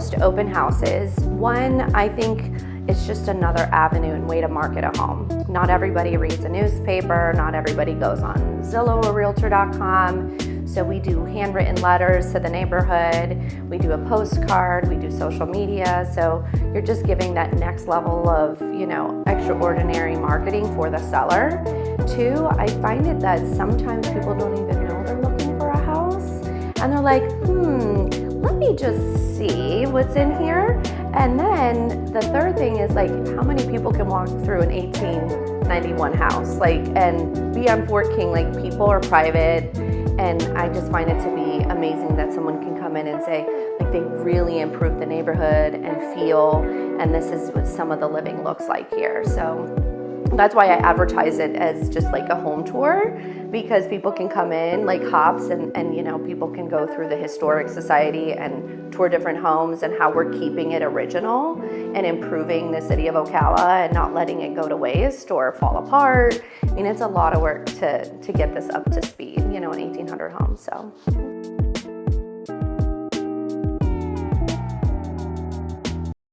host open houses. One, I think it's just another avenue and way to market a home. Not everybody reads a newspaper, not everybody goes on Zillow or Realtor.com. So we do handwritten letters to the neighborhood, we do a postcard, we do social media. So you're just giving that next level of, extraordinary marketing for the seller. Two, I find it that sometimes people don't even know they're looking for a house. And they're like, let me just see what's in here. And then the third thing is like, how many people can walk through an 1891 house, and be on Fort King? People are private, and I just find it to be amazing that someone can come in and say, they really improved the neighborhood and feel, and this is what some of the living looks like here. So that's why I advertise it as just a home tour, because people can come in like hops and people can go through the historic society and tour different homes and how we're keeping it original and improving the city of Ocala and not letting it go to waste or fall apart. I mean, it's a lot of work to get this up to speed, an 1800 home. So